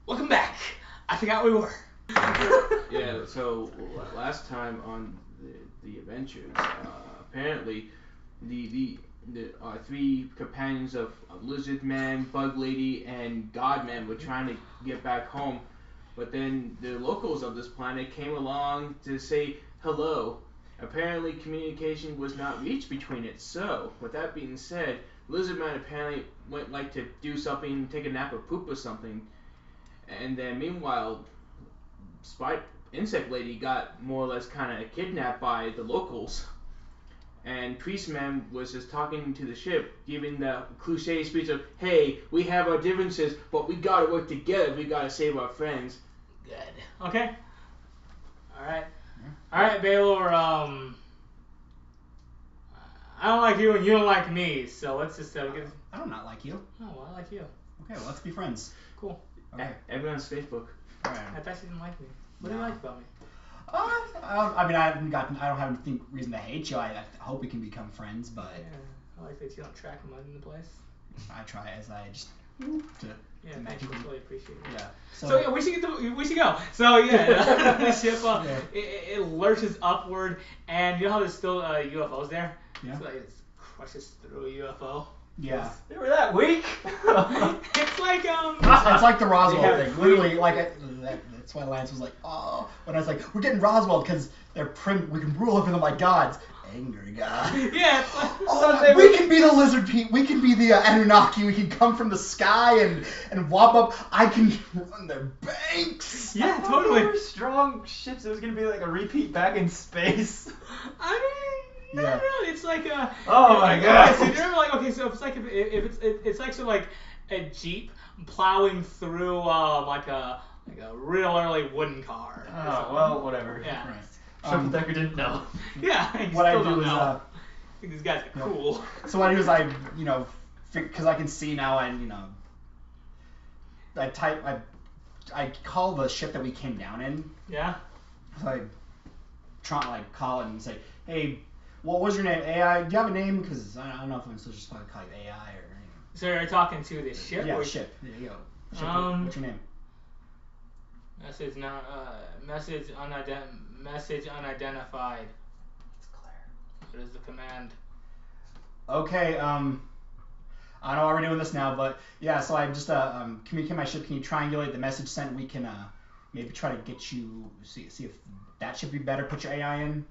Welcome back. I forgot where we were. Yeah, so last time on the adventures, apparently the three companions of Lizard Man, Bug Lady, and God Man were trying to get back home, but then the locals of this planet came along to say hello. Apparently communication was not reached between it, so with that being said, Lizard Man apparently went like to do something, take a nap or poop or something, and then meanwhile Insect Lady got more or less kind of kidnapped by the locals, and Priestman was just talking to the ship, giving the cliche speech of, "Hey, we have our differences, but we gotta work together. We gotta save our friends." Good. Okay. All right, Baylor. I don't like you and you don't like me, so let's just get. I do not like you. Oh, well, I like you. Okay, well, let's be friends. Cool. Okay. Everyone's Facebook. Alright. I thought you didn't like me. What do you like about me? I mean, I don't have any reason to hate you. I hope we can become friends, but Yeah, I like that you don't track mud in the place. I try as I just Yeah, thanks. I really appreciate it. Yeah. So yeah, we should go. So yeah, the ship it lurches upward, and you know how there's still UFOs there? Yeah. So like it crushes through a UFO. Yeah. They were that weak. It's like It's like the Roswell thing. Literally, like that's why Lance was like, oh, when I was like, we're getting Roswell because they're we can rule over them like gods. Angry god. Yeah. We can be the lizard people. We can be the Anunnaki. We can come from the sky and wop up. I can run their banks. Yeah, They totally. were strong ships. It was gonna be like a repeat back in space. I mean, not really. It's like a. Oh my god. So you remember, like, okay, so it's like if it's like sort of like a Jeep plowing through like a real early wooden car. Oh well, whatever. Yeah. Right. Triple Decker didn't know. Yeah. What I still do don't is know. I think these guys are cool. So what I do is I because I can see now and I call the ship that we came down in. Yeah. So I try to call it and say, hey, what was your name? AI? Do you have a name? Because I don't know if I'm supposed to just call you AI or. So you're talking to the ship? Yeah, or ship. There you go. Ship, what's your name? Message unidentified. It's Claire. What is the command? Okay. I don't know why we're doing this now, but yeah. So I just communicate my ship. Can you triangulate the message sent? We can maybe try to get you see if that should be better. Put your AI in.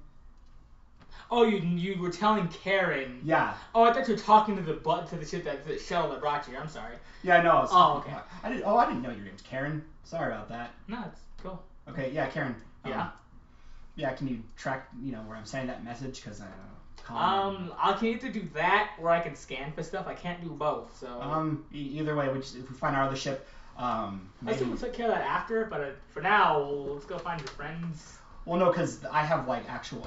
Oh, you were telling Karen. Yeah. Oh, I thought you were talking to the ship the shuttle that brought you. I'm sorry. Yeah, no. It's, okay. I didn't know your name's Karen. Sorry about that. No, it's cool. Okay, yeah, Karen. Yeah. Yeah, can you track where I'm sending that message? Because I can either do that or I can scan for stuff. I can't do both. So. Either way, if we find our other ship, I still will take care of that after, but for now, let's go find your friends. Well, no, because I have more actual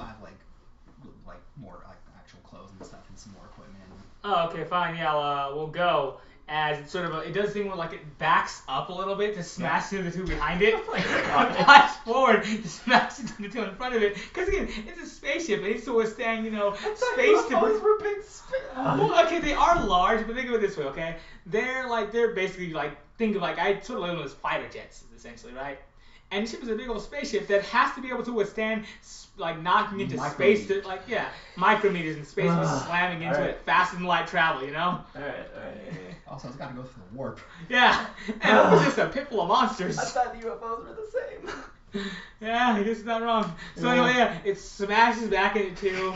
clothes and stuff and some more equipment. Oh, okay, fine. Yeah, we'll go. As it sort of it does thing where it backs up a little bit to smash into the two behind it, and flash forward to smash into the two in front of it. Because again, it's a spaceship. It needs to withstand space to. Were big Well, okay, they are large, but think of it this way, okay? They're basically think of I sort of look at them as fighter jets essentially, right? And the ship is a big old spaceship that has to be able to withstand knocking into space to micrometers in space with slamming into it faster than light travel, Alright. Also, it's got to go through the warp. Yeah, and it was just a pit full of monsters. I thought the UFOs were the same. Yeah, I guess it's not wrong. So anyway, it smashes back into two,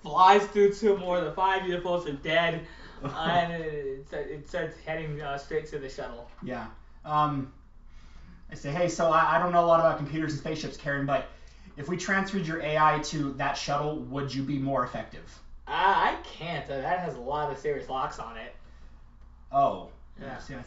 flies through two more. The 5 UFOs are dead, and it starts heading straight to the shuttle. Yeah. I say, hey, so I don't know a lot about computers and spaceships, Karen, but if we transferred your AI to that shuttle, would you be more effective? I can't. That has a lot of serious locks on it. Oh. Yeah. See, I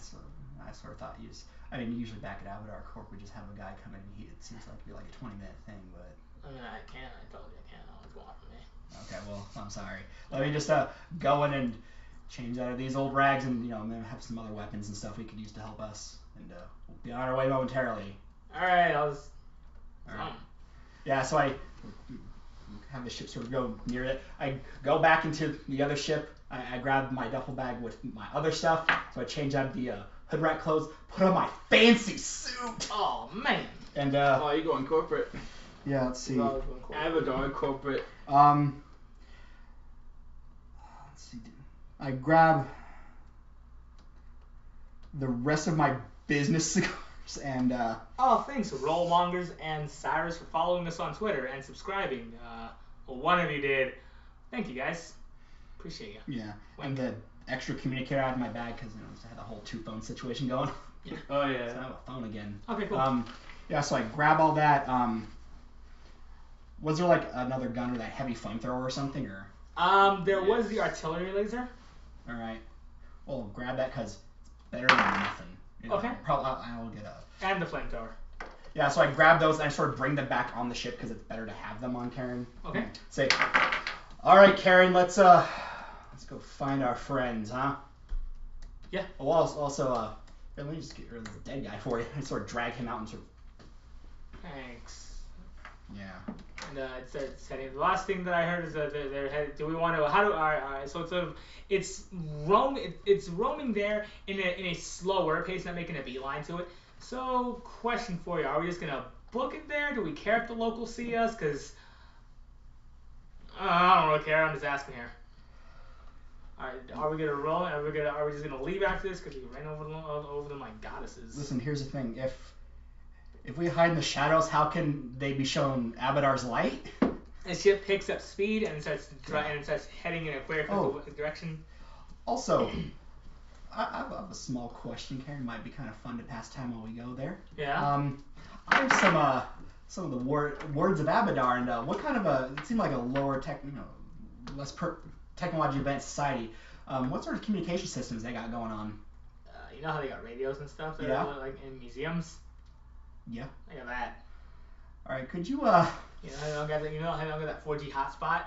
sort of thought you usually back it out with our corp. We just have a guy come in and it seems like it'd be like a 20-minute thing, but. I mean, I can't. I told you I can't. I was going for me. Okay, well, I'm sorry. Let me just go in and change out of these old rags and, maybe have some other weapons and stuff we could use to help us. And we'll be on our way momentarily. Alright, I'll just... All right. Yeah, so I have the ship sort of go near it. I go back into the other ship. I grab my duffel bag with my other stuff. So I change out the hood rat clothes, put on my fancy suit. Oh man. And Oh, you're going corporate. yeah, let's see. Avatar corporate. Let's see. I grab the rest of my business cigars and Oh, thanks, Rollmongers and Cyrus, for following us on Twitter and subscribing. Well, one of you did. Thank you, guys. Appreciate you. yeah, and the extra communicator out of my bag because I had the whole 2-phone situation going. Oh yeah. So I have a phone again. Okay, cool. Yeah, so I grab all that. Was there like another gun or that heavy flamethrower or something, or? There was the artillery laser. All right. Well, grab that because it's better than nothing. You know, Okay. Probably I'll get a. And the flamethrower. Yeah, so I grab those and I sort of bring them back on the ship because it's better to have them on Karen. Okay. Say, all right, Karen, let's go find our friends, huh? Yeah. Oh, also, let me just get rid of the dead guy for you. I sort of drag him out and sort of. Thanks. Yeah. And it's heading. The last thing that I heard is that they're headed. Do we want to? How do? Alright. So it's sort of it's roaming there in a slower pace, not making a beeline to it. So, question for you: are we just gonna book it there? Do we care if the locals see us? Cause I don't really care. I'm just asking here. Alright, are we gonna roll? Are we just gonna leave after this? Cause we ran over them like goddesses. Listen, here's the thing. If we hide in the shadows, how can they be shown Abadar's light? The ship picks up speed and starts heading in a very quick direction. Also, I have a small question, Karen. Might be kind of fun to pass time while we go there. Yeah. I have some of the words of Abadar, and what kind of it seemed like a lower less technologically advanced society. What sort of communication systems they got going on? You know how they got radios and stuff that Yeah. are like in museums? Yeah. They got that. All right. Could you You know how they don't got that 4G hotspot?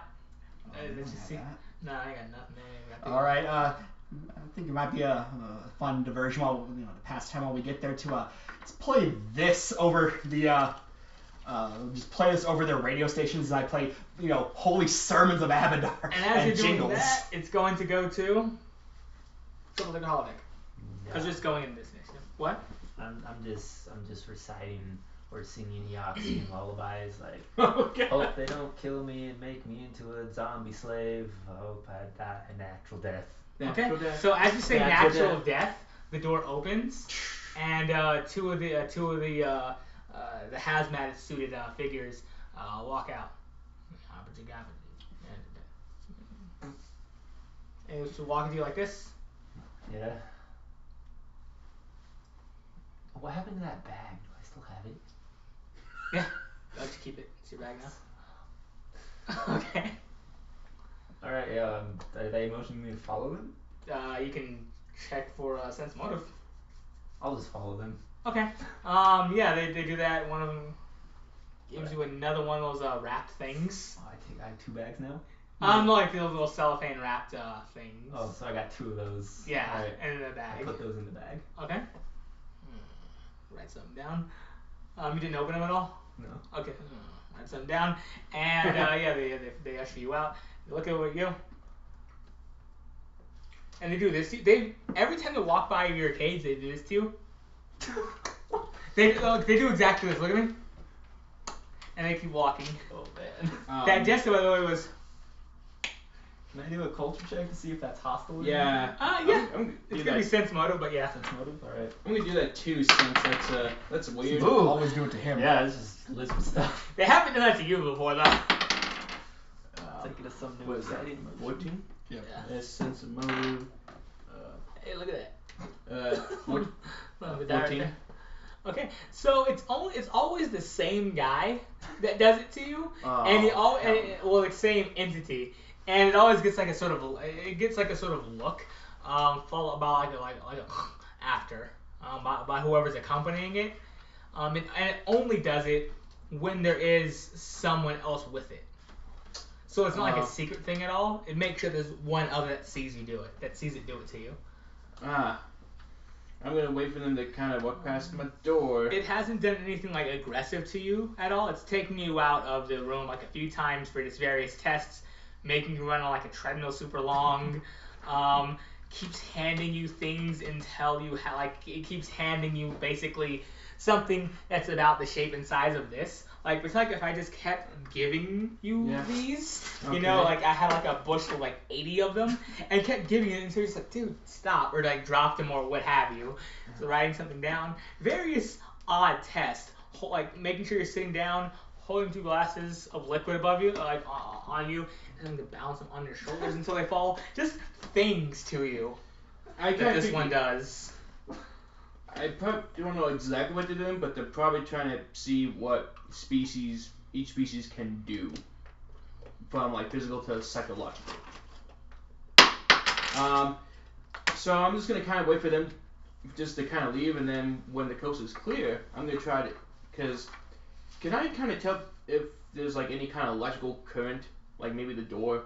that. No, I ain't got nothing. All right. I think it might be a fun diversion while to pass time while we get there to let's play this over the just play this over their radio stations as I play holy sermons of Abadar And as you're doing jingles. that, it's going to go to something like a holodeck. Because Yeah. it's going in this initiative. What? I'm just reciting or singing Yaksian lullabies like Okay. hope they don't kill me and make me into a zombie slave. Hope I die a natural death. Okay. Natural death. So as you say Natural natural death, the door opens, and two of the hazmat suited figures walk out. And it's walking to you like this. Yeah. What happened to that bag? Do I still have it? Yeah. I'll let you keep it. It's your bag now. Okay. Alright, are they motioning me to follow them? You can check for sense motive. I'll just follow them. Okay. Yeah, they do that. One of them gives you another one of those wrapped things. Oh, I have 2 bags now? Like those little cellophane wrapped things. Oh, so I got 2 of those. Yeah, Alright. and in a I bag. put those in the bag. Okay. Write something down. You didn't open them at all? No. Okay. Write something down. And yeah, they usher you out. They look over at you. And they do this to you. Every time they walk by your cage, they do this to you. They do exactly this. Look at me. And they keep walking. Oh man. That gesture, by the way, was. Can I do a culture check to see if that's hostile? Yeah. Yeah. I'm It's do gonna be that. sense motive, but yeah. Sense motive? Alright. I'm gonna do that too, since that's weird. Ooh. Always do it to him. Yeah, it's just list stuff. They haven't done that to you before, though. Thinking of some new What is that? exciting motion. 14. Yeah. That's sense of motive. Hey, look at that. What? Well, the 14. director. Okay, so it's always the same guy that does it to you, and the same entity, and it always gets like a sort of look, followed by like a after, by whoever's accompanying it, and it only does it when there is someone else with it. So it's not like a secret thing at all. It makes sure there's one other that sees you do it, that sees it do it to you. I'm gonna wait for them to kind of walk past my door. It hasn't done anything like aggressive to you at all. It's taken you out of the room like a few times for just various tests, making you run on like a treadmill super long. Keeps handing you things until you it keeps handing you basically something that's about the shape and size of this. Like it's like if I just kept giving you these, you know, like I had like a bushel of like 80 of them, and kept giving it until you're just like, dude, stop, or like dropped them or what have you. So writing something down, various odd tests, like making sure you're sitting down, holding 2 glasses of liquid above you, like on you, and then to balance them on your shoulders until they fall. Just things to you that this one does. I don't know exactly what they're doing, but they're probably trying to see what each species can do, from like physical to psychological. So I'm just gonna kind of wait for them just to kind of leave, and then when the coast is clear, I'm gonna try to, cause can I kind of tell if there's like any kind of electrical current, like maybe the door?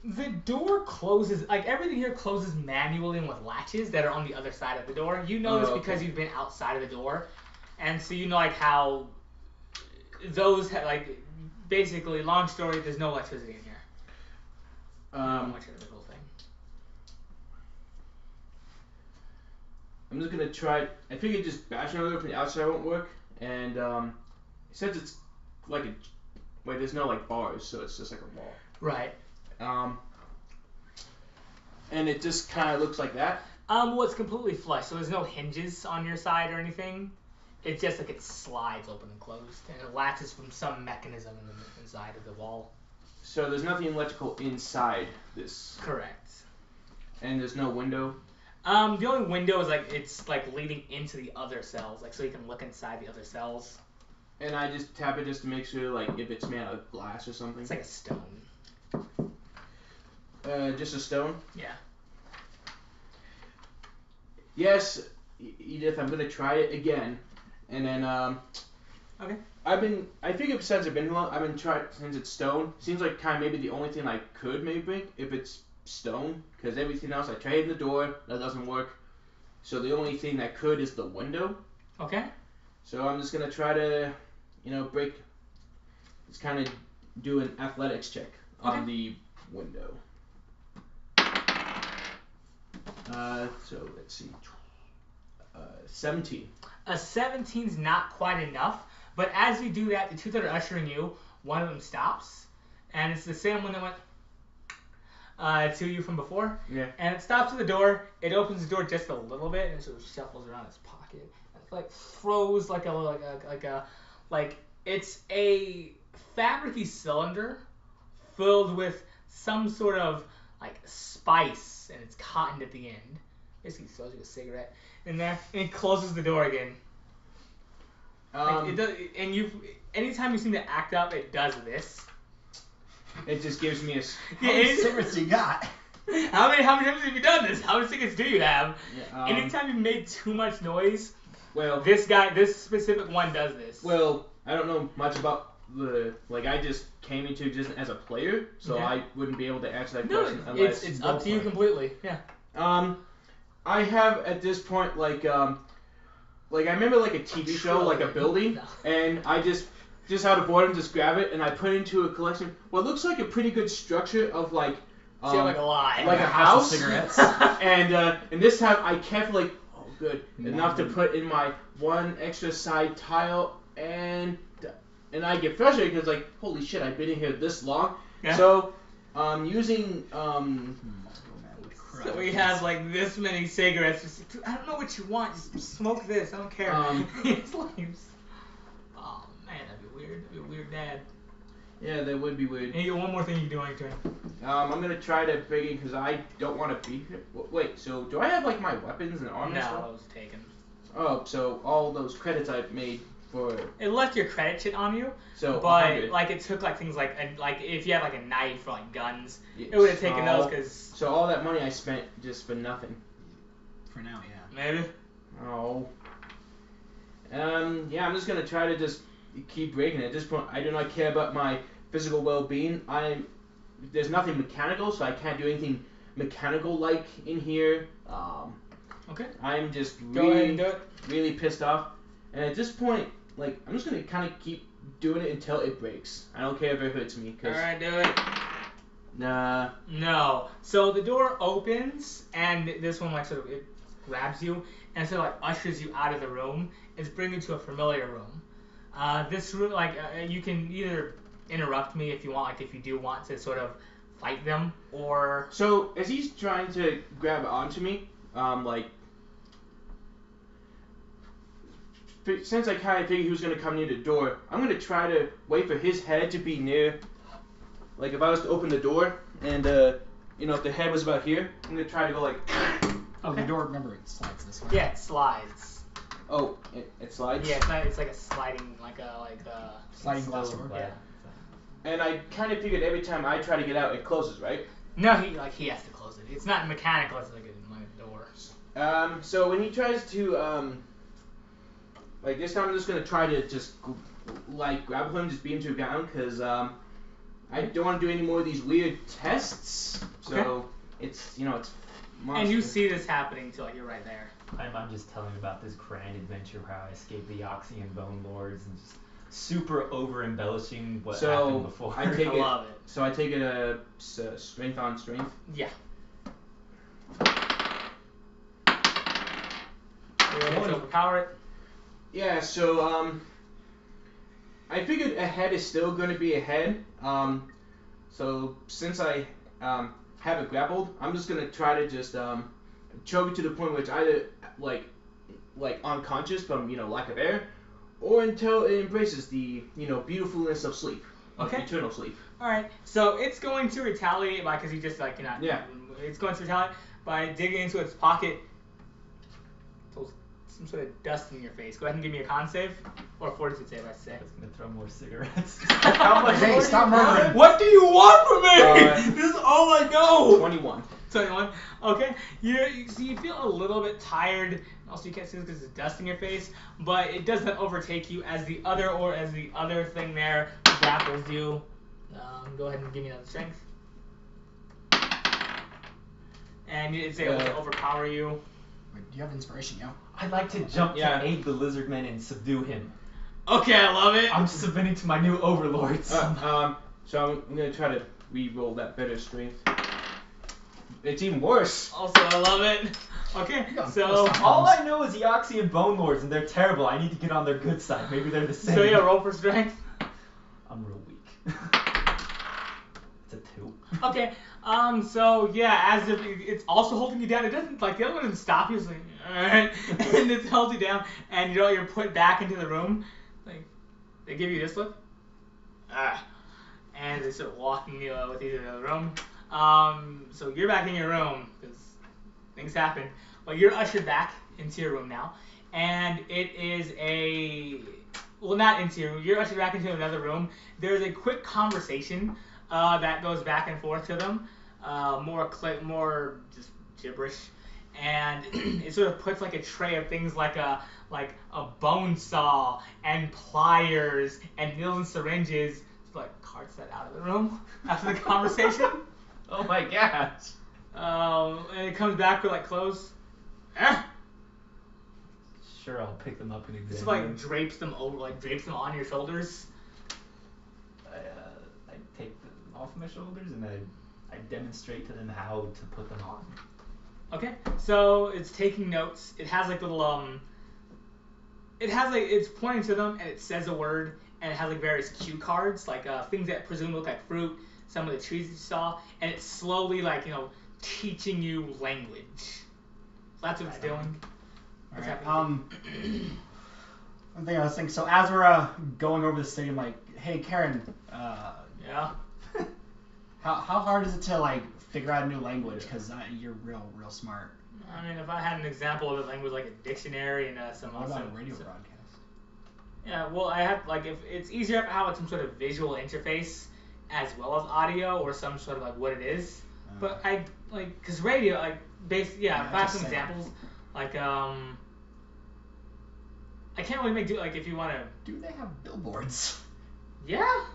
The door closes, like everything here closes manually and with latches that are on the other side of the door. You know this because you've been outside of the door, and so you know like how those like basically, long story, there's no electricity in here. Not much of the whole thing. I'm just gonna try. I figured just bashing over from the outside won't work, and since it's like there's no like bars, so it's just like a wall. Right. And it just kind of looks like that. Well, it's completely flush, so there's no hinges on your side or anything. It's just like it slides open and closed, and it latches from some mechanism in the inside of the wall. So there's nothing electrical inside this. Correct. And there's no window. The only window is like it's like leading into the other cells, like so you can look inside the other cells. And I just tap it just to make sure, like, if it's made out of glass or something. It's like a stone. Just a stone? Yeah. Yes, Edith, I'm gonna try it again, and then Okay. I figured since I've been trying since it's stone. Seems like kind of maybe the only thing I could maybe bring if it's stone, because everything else I tried in the door that doesn't work. So the only thing that could is the window. Okay. So I'm just gonna try to, break. Just kind of do an athletics check on the window. So let's see. 17. A 17's not quite enough, but as you do that, the 2 that are ushering you, one of them stops, and it's the same one that went to you from before. Yeah. And it stops at the door. It opens the door just a little bit, and it sort of shuffles around its pocket. And it like throws it's a fabricy cylinder filled with some sort of like spice, and it's cottoned at the end. Basically throws you a cigarette in there, and it closes the door again. It does, and anytime you seem to act up, it does this. It just gives me a. How many cigarettes you got? How many times have you done this? How many cigarettes do you have? Yeah, Anytime you made too much noise, well, this specific one does this. Well, I don't know much about I just came into existence as a player, so I wouldn't be able to answer that question unless it's up to you completely. Yeah. I have at this point I remember like a TV show, like a building, and I just out of boredom just grab it and I put it into a collection. What looks like a pretty good structure of like so like a lie, like a house, cigarettes, and this time I carefully enough to put in my one extra side tile, and I get frustrated because like holy shit, I've been in here this long. Yeah. So using So we have like this many cigarettes. Just, dude, I don't know what you want. Just smoke this. I don't care. It's like, oh man, that'd be weird. That'd be a weird dad. Yeah, that would be weird. And you got one more thing you can do on your turn. I'm gonna try to bring it because I don't want to be here. Wait, so do I have like my weapons and armor? No, stuff? that was taken. Oh, so all those credits I've made for. It left your credit shit on you. So. But 100. like it took like things like if you had like a knife or like guns, it would have taken those because. So all that money I spent just for nothing. For now, yeah. Maybe. Oh. Yeah, I'm just gonna try to just keep breaking it. At this point, I do not care about my physical well-being. There's nothing mechanical, so I can't do anything mechanical like in here. Okay. I'm just Go ahead and do really, it. really pissed off. And at this point, like, I'm just gonna kind of keep doing it until it breaks. I don't care if it hurts me. All right, do it. Nah. No. So the door opens, and this one like sort of it grabs you, and sort of like ushers you out of the room. It's bringing you to a familiar room. This room, like, you can either interrupt me if you want, like if you do want to sort of fight them, or. So as he's trying to grab onto me, like, since I kind of figured he was gonna come near the door, I'm gonna try to wait for his head to be near. Like if I was to open the door and if the head was about here, I'm gonna try to go like. Oh, the door. Remember, it slides this way. Yeah, it slides. Oh, it slides. Yeah, it's not. It's like a sliding, Sliding glass door. Yeah. And I kind of figured every time I try to get out, it closes, right? No, he has to close it. It's not mechanical. It's like a door. So when he tries to like this time, I'm just gonna try to just like grab him, just beat him to the ground, cause I don't want to do any more of these weird tests. So Okay. it's it's. And you see this happening till like you're right there. I'm just telling about this grand adventure where I escaped the Oxy Bone Lords and just super over embellishing what happened before. I take I love it. So I take it a strength on strength. Yeah. You're able to overpower it. Yeah. So I figured a head is still going to be a head. So since I have it grappled, I'm just gonna try to just choke it to the point where it's either like unconscious from lack of air, or until it embraces the beautifulness of sleep, Okay. eternal sleep. All right. So it's going to retaliate because you just Yeah. It's going to retaliate by digging into its pocket. Some sort of dust in your face. Go ahead and give me a con save or a fortitude save, I say. I was gonna throw more cigarettes. How much? Hey, stop murmuring. What do you want from me? This is all I know. 21. 21. Okay. So you feel a little bit tired. Also, you can't see this because there's dust in your face, but it does not overtake you as the other thing there grapples you. Go ahead and give me another strength. And it's able to overpower you. Wait, do you have inspiration, yo? I'd like to jump Yeah. to aid the lizardman and subdue him. Okay, I love it. I'm submitting to my new overlords. So I'm gonna try to re-roll that better strength. It's even worse. Also, I love it. Okay, so All I know is the Oxy Bone Lords, and they're terrible. I need to get on their good side. Maybe they're the same. yeah, roll for strength. I'm real weak. It's a 2. Okay, so yeah, as if it's also holding you down. It doesn't like the other one doesn't stop you. It's like, alright, and it holds you down, and you're put back into the room. Like they give you this look, and they start walking you with you to the room. So you're back in your room because things happen, but you're ushered back into your room now, and it is not into your room. You're ushered back into another room. There's a quick conversation that goes back and forth to them, more just gibberish, and it sort of puts like a tray of things like a bone saw and pliers and needles and syringes, just like carts that out of the room after the conversation. Oh my gosh. And it comes back with like clothes. Sure, I'll pick them up and examine Just like them. drapes them on your shoulders. I take them off my shoulders and I demonstrate to them how to put them on. Okay, so it's taking notes. It has like little it's pointing to them and it says a word and it has like various cue cards, like things that presumably look like fruit, some of the trees that you saw, and it's slowly teaching you language. So that's what it's doing. What's happening? One thing I was thinking. So as we're going over the stadium, like, hey Karen, Yeah. how hard is it to figure out a new language? Because you're real smart. I mean, if I had an example of a language like a dictionary and some. What about a radio some- broadcast? Yeah, well, I have if it's easier how it's some sort of visual interface as well as audio or some sort of what it is. But I because radio if I have just some saying. examples I can't really make do if you want to. Do they have billboards? Yeah.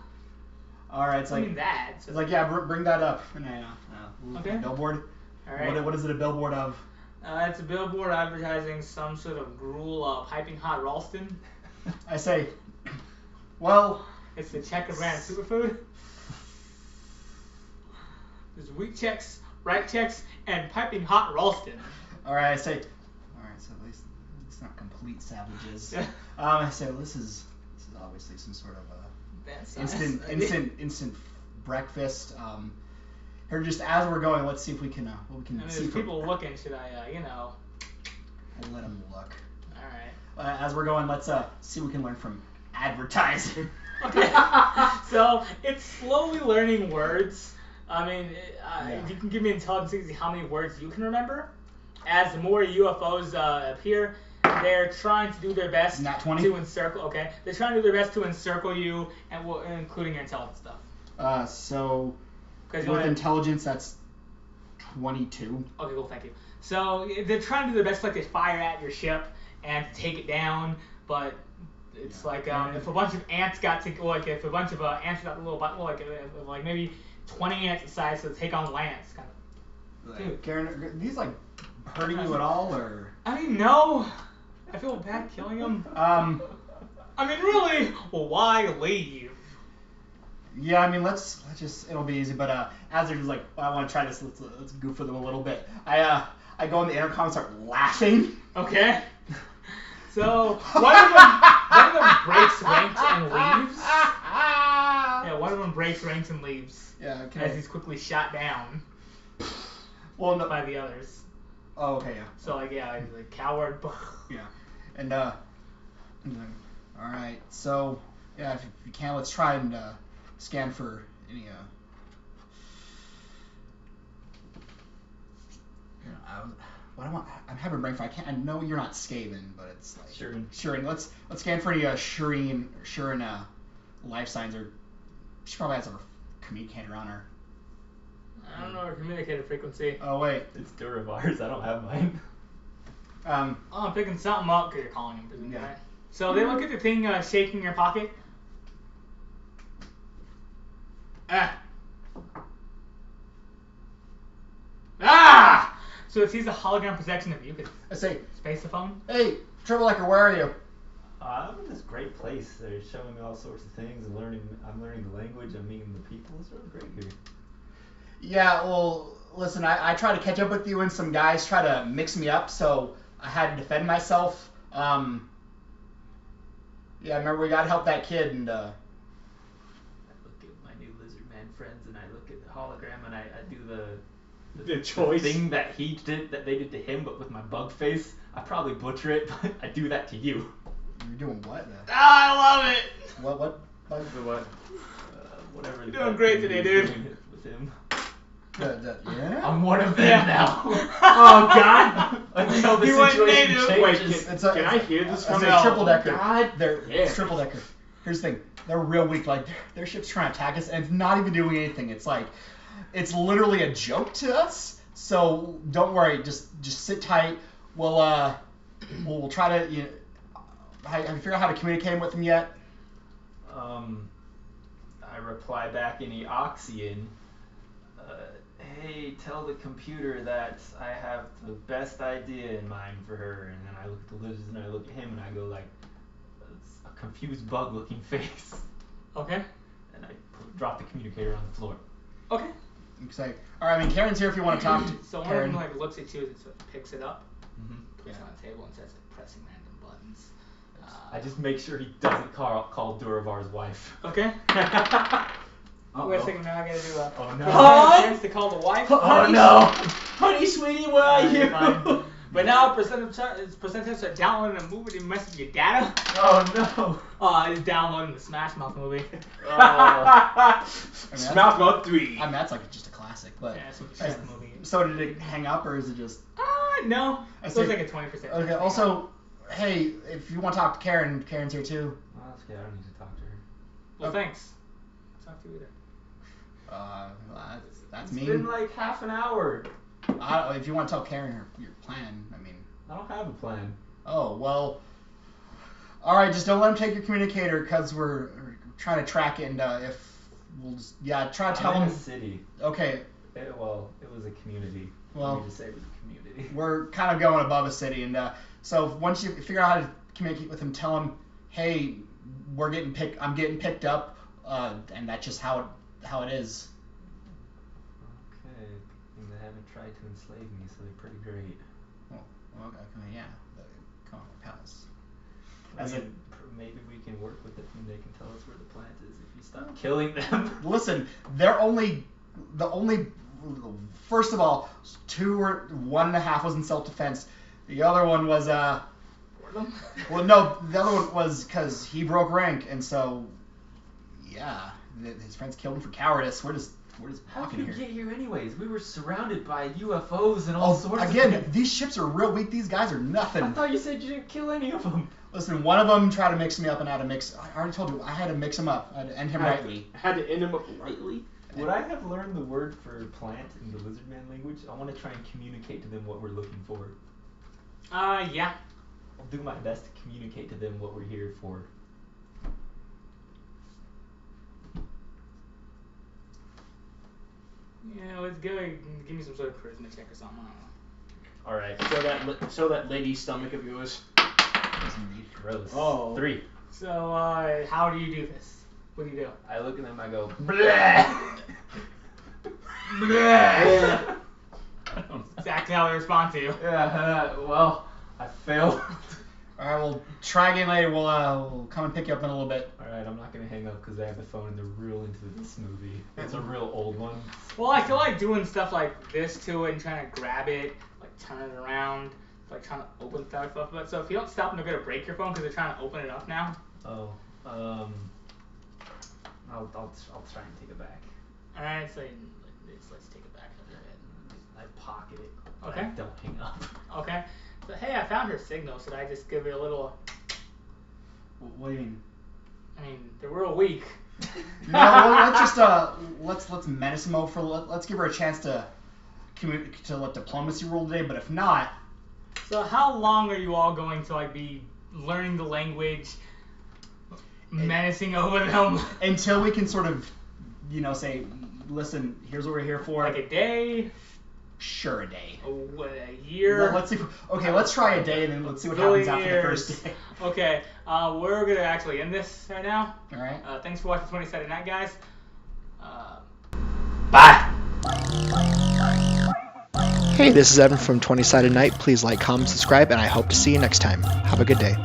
All right, it's I like mean that. it's like yeah, bring that up. And Okay. Billboard. All right. What is it a billboard of? It's a billboard advertising some sort of gruel, piping hot Ralston. I say, well, It's the Checker brand superfood. There's wheat checks, right checks, and piping hot Ralston. all right. I say, all right. So at least it's not complete savages. I say, well, this is obviously some sort of That's instant breakfast. Here, just as we're going, let's see if we can And see. there's people looking. Should I, I'll let them look. Alright. As we're going, let's see what we can learn from advertising. Okay. So, it's slowly learning words. I mean, you can give me intelligence to see how many words you can remember. As more UFOs appear, they're trying to do their best Nat 20? to encircle. Okay, they're trying to do their best to encircle you, and including your intelligence stuff. So Because with intelligence, that's 22. Okay, cool, thank you. So they're trying to do their best, like to fire at your ship and to take it down, but it's like if a bunch of ants got to if a bunch of ants got a little bit like maybe 20 ants the size to take on land. It's kind of. Dude. Karen, are these like hurting you at all, or? I mean, no. I feel bad killing them. I mean, really, why leave? Yeah, I mean, let's just, it'll be easy. But as they're just like, I want to try this. Let's goof with them a little bit. I go on the intercom and start laughing. Okay. So one of them breaks ranks and leaves. Yeah, one of them breaks ranks and leaves. Yeah. Okay. As he's quickly shot down. Well, no. By the others. Oh, okay, yeah. So like, yeah, he's like coward. Yeah. And all right. So yeah, if you can, let's try and scan for any I'm having brain fart. I know you're not Skaven, but it's like Shurin. Let's scan for any Shurin life signs, or she probably has a communicator on her. I don't know her communicator frequency. Oh wait, it's Duravar's. I don't have mine. I'm picking something up because you're calling him, presumably. Yeah. Right? So they look at the thing shaking in your pocket. Ah! So it sees a hologram projection of you. I say, space the phone. Hey, Troublemaker, where are you? I'm in this great place. They're showing me all sorts of things and I'm learning the language. I'm meeting the people. It's really great here. Yeah, well, listen, I tried to catch up with you and some guys try to mix me up, so I had to defend myself. Yeah, remember we gotta help that kid, and I look at my new lizard man friends and I look at the hologram and I do the choice thing that they did to him, but with my bug face. I probably butcher it, but I do that to you. You're doing what? I love it! What? Whatever. You're doing great today, dude. With him. Yeah? I'm one of them now. Oh God! Until the situation changes. Can I hear this from now? triple decker? God. It's triple decker. Here's the thing. They're real weak. Like their ship's trying to attack us, and it's not even doing anything. It's like, it's literally a joke to us. So don't worry. Just sit tight. We'll try to. Have you figured out how to communicate with them yet? I reply back in Eoxian. Hey, tell the computer that I have the best idea in mind for her, and then I look at the lizards and I look at him and I go like, it's a confused bug-looking face. Okay. And I drop the communicator on the floor. Okay. Excited. All right, I mean, Karen's here if you want to talk to So one Karen. of them like looks at you and sort of picks it up, puts it Yeah. on the table and starts like, pressing random buttons. I just make sure he doesn't call Duravar's wife. Okay. Wait a second, now I gotta do a. Oh no. Chance to call the wife. Oh no! Honey, sweetie, where are you? Fine. But now percentage start downloading a movie to mess with your data. Oh no! He's downloading the Smash Mouth movie. Smash Mouth 3. I mean, that's like just a classic, but. Yeah, so it's just the movie. So did it hang up, or is it just? No. I It see. was like a 20%. Okay. Also, hey, if you want to talk to Karen, Karen's here too. Oh, that's good. I don't need to talk to her. Well, thanks. Talk to you later. That's It's mean. been like half an hour. If you want to tell Karen your plan, I mean. I don't have a plan. Oh well. All right, just don't let him take your communicator, cause we're trying to track it, and if we'll just try to tell I'm in him. a city. Okay. It was a community. Well, to say with the community. we're kind of going above a city, and so once you figure out how to communicate with him, tell him, hey, I'm getting picked up, and that's just how it is. Okay, and they haven't tried to enslave me, so they're pretty great. Well, okay, yeah, come on, pals. Maybe we can work with it, and they can tell us where the plant is if you stop killing them. Listen, the only first of all, 1.5 was in self-defense. The other one was well, no, the other one was because he broke rank, and so yeah, his friends killed him for cowardice. We're just How walking did we here. get here anyways? We were surrounded by UFOs and all sorts of Again, things. these ships are real weak. These guys are nothing. I thought you said you didn't kill any of them. Listen, one of them tried to mix me up, and I had to mix. I already told you, I had to mix him up. I had to end him rightly. I had to end him up rightly. Would I have learned the word for plant in the lizard man language? I want to try and communicate to them what we're looking for. Yeah. I'll do my best to communicate to them what we're here for. Yeah, let's go. Give me some sort of charisma check or something. I don't know. All right. Show that lady's stomach of yours. Gross. Oh. 3. So, how do you do this? What do you do? I look at them, I go, bleh! Bleh. Exactly how they respond to you. Yeah, well, I failed. All right, we'll try again later. We'll come and pick you up in a little bit. Alright, I'm not gonna hang up because I have the phone and they're real into this movie. It's a real old one. Well, I feel like doing stuff like this to it and trying to grab it, like turn it around, like trying to open stuff up. But so if you don't stop them, they're gonna break your phone because they're trying to open it up now. Oh, I'll try and take it back. All right, so let's take it back. I pocket it. Okay. I don't hang up. Okay. So hey, I found her signal. Should I just give it a little? What do you mean? I mean, they're real weak. No, well, let's just let's menace them over. Let's give her a chance to let diplomacy rule today. But if not, So how long are you all going to like be learning the language, menacing over them? until we can sort of, say, listen, here's what we're here for. Like a day? Sure, a day. A year? Let's see. Okay, let's try a day, and then let's see what happens after the first day. Okay, we're gonna actually end this right now. All right. Thanks for watching 20-Sided Night, guys. Bye! Hey, this is Evan from 20-Sided Night. Please like, comment, subscribe, and I hope to see you next time. Have a good day.